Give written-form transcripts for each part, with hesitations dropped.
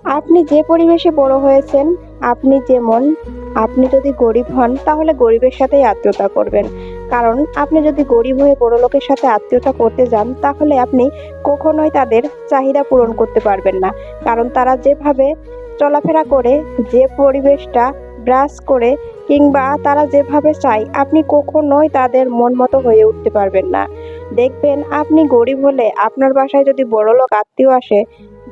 আপনি যে পরিবেশে বড় হয়েছেন, আপনি যেমন, আপনি যদি গরিব হন তাহলে গরিবের সাথেই আত্মীয়তা করবেন। কারণ আপনি যদি গরিব হয়ে বড়লোকের সাথে আত্মীয়তা করতে যান তাহলে আপনি কখনোই তাদের চাহিদা পূরণ করতে পারবেন না। কারণ তারা যেভাবে চলাফেরা করে, যে পরিবেশটা ব্রাশ করে কিংবা তারা যেভাবে চায় আপনি কখনোই তাদের মন মতো হয়ে উঠতে পারবেন না। দেখবেন আপনি গরিব হলে আপনার বাসায় যদি বড়লোক আত্মীয় আসে,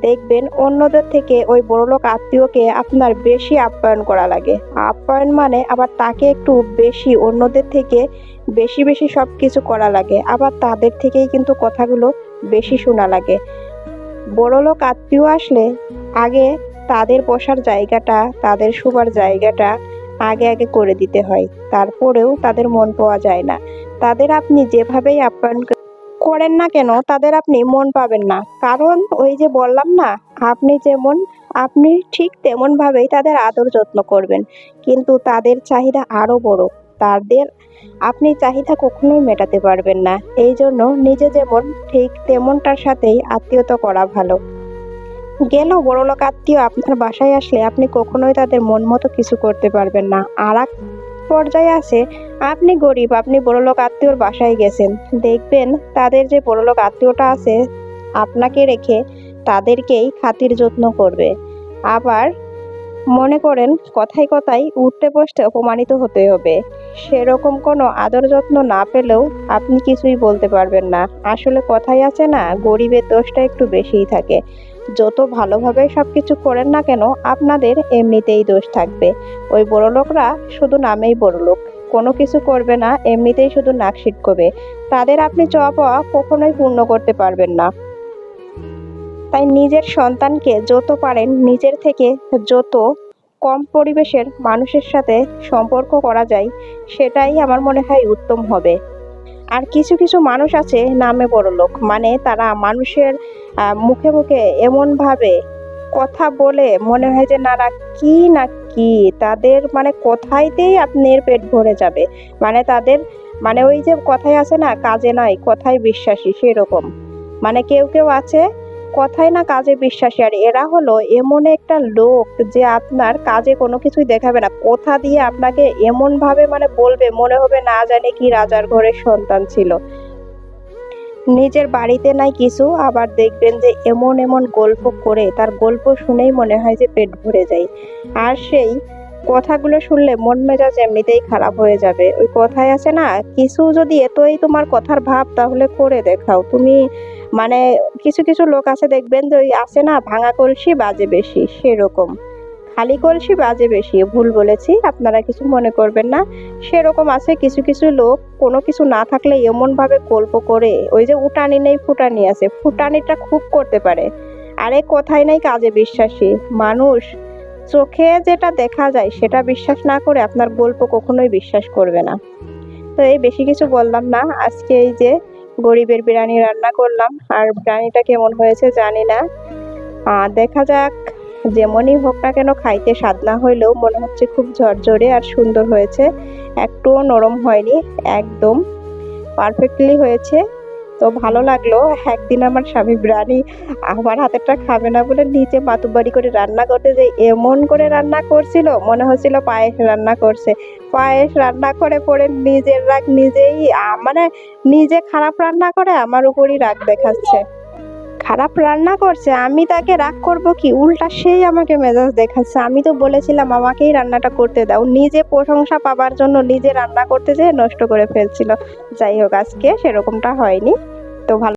দেখবেন অন্যদের থেকে ওই বড়লোক আত্মীয়কে আপনার বেশি আপ্যায়ন করা লাগে। আপ্যায়ন মানে আবার তাকে একটু বেশি অন্যদের থেকে বেশি বেশি সব কিছু করা লাগে। আবার তাদের থেকেই কিন্তু কথাগুলো বেশি শোনা লাগে। বড়লোক আত্মীয় আসলে আগে তাদের বসার জায়গাটা, তাদের শোবার জায়গাটা আগে আগে করে দিতে হয়। তারপরেও তাদের মন পাওয়া যায় না। তাদের আপনি যেভাবেই আপ্যায়ন করেন না কেন তাদের আপনি মন পাবেন না। কারণ ওই যে বললাম না, আপনি যেমন, আপনি ঠিক তেমন ভাবেই তাদের আদর যত্ন করবেন। কিন্তু তাদের চাহিদা আরো বড়। তাদের আপনি চাহিদা কখনোই মেটাতে পারবেন না। এই জন্য নিজে যেমন ঠিক তেমনটার সাথেই আত্মীয়তা করা ভালো। গেল বড়লোক আত্মীয় আপনার বাসায় আসলে আপনি কখনোই তাদের মন মতো কিছু করতে পারবেন না। আর এক পর্যায়ে আছে, আপনি গরিব, আপনি বড়লোক আত্মীয়র বাসায় গেছেন, দেখবেন তাদের যে বড়লোক আত্মীয়টা আছে আপনাকে রেখে তাদেরকেই খাতির যত্ন করবে। আবার মনে করেন কথায় কথায় উঠতে বসতে অপমানিত হতে হবে, সেরকম কোনো আদর যত্ন না পেলেও আপনি কিছুই বলতে পারবেন না। আসলে কথাই আছে না, গরিবের দোষটা একটু বেশিই থাকে। যত ভালোভাবে সবকিছু করেন না কেন আপনাদের এমনিতেই দোষ থাকবে। ওই বড়লোকরা শুধু নামেই বড়লোক, কোনো কিছু করবে না, এমনিতেই শুধু নাক সিটকবে। তাদের আপনি চাওয়া পাওয়া কখনোই পূর্ণ করতে পারবেন না। তাই নিজের সন্তানকে যত পারেন নিজের থেকে যত কম পরিবেশের মানুষের সাথে সম্পর্ক করা যায় সেটাই আমার মনে হয় উত্তম হবে। আর কিছু কিছু মানুষ আছে নামে বড়লোক, মানে তারা মানুষের মুখে মুখে এমন ভাবে কথা বলে মনে হয় যে নারা কি না কি, তাদের মানে কথাইতেই আপনার পেট ভরে যাবে। মানে তাদের, মানে ওই যে কথায় আছে না, কাজে নয় কথায় বিশ্বাসী, সেরকম। মানে কেউ কেউ আছে কথায় না কাজে বিশ্বাসী, আর এরা হলো এমন একটা লোক যে আপনার কাজে কোনো কিছুই দেখাবে না, কথা দিয়ে আপনাকে এমন ভাবে মানে বলবে মনে হবে না জানে কি রাজার ঘরের সন্তান ছিল। নিজের বাড়িতে নাই কিছু, আবার দেখবেন যে এমন এমন গল্প করে তার গল্প শুনেই মনে হয় যে পেট ভরে যায়। আর সেই কথাগুলো শুনলে মন মেজাজ এমনিতেই খারাপ হয়ে যাবে। ওই কথায় আছে না, কিছু যদি এতই তোমার কথার ভাব তাহলে করে দেখাও তুমি। মানে কিছু কিছু লোক আছে দেখবেন যে ওই আছে না, ভাঙা কলসি বাজে বেশি, সেরকম। খালি কলসি বাজে বেশি, ভুল বলেছি, আপনারা কিছু মনে করবেন না। সেরকম আছে কিছু কিছু লোক, কোনো কিছু না থাকলে এমন ভাবে গল্প করে, ওই যে উটানি নেই ফুটানি আছে, ফুটানিটা খুব করতে পারে। আরে কথাই নাই কাজে বিশ্বাসী মানুষ। চোখে যেটা দেখা যায় সেটা বিশ্বাস না করে আপনার গল্প কখনোই বিশ্বাস করবে না। তো এই বেশি কিছু বললাম না, আজকে এই যে গরিবের বিরিয়ানি রান্না করলাম, আর বিরিয়ানিটা কেমন হয়েছে জানি না। দেখা যাক, যেমনই হোক না কেন খাইতে স্বাদ না হইলেও মনে হচ্ছে খুব ঝরঝরে আর সুন্দর হয়েছে। একটুও নরম হয়নি, একদম পারফেক্টলি হয়েছে। তো ভালো লাগলো। একদিন আমার স্বামী বিরিয়ানি আমার হাতেরটা খাবে না বলে নিচে মাতুব্বাড়ি করে রান্না করতে, যে এমন করে রান্না করছিল মনে হচ্ছিল পায়েস রান্না করছে। পায়েস রান্না করে পরে নিজের রাগ নিজেই, মানে নিজে খারাপ রান্না করে আমার উপরই রাগ দেখাচ্ছে। খারাপ রান্না করছে, আমি তাকে রাগ করব কি, উল্টা সেই আমাকে মেজাজ দেখাচ্ছে। আমি তো বলেছিলাম আমাকেই রান্নাটা করতে দাও, নিজে প্রশংসা পাবার জন্য নিজে রান্না করতে যেয়ে নষ্ট করে ফেলছিল। যাই হোক আজকে সেরকমটা হয়নি। তো ভালো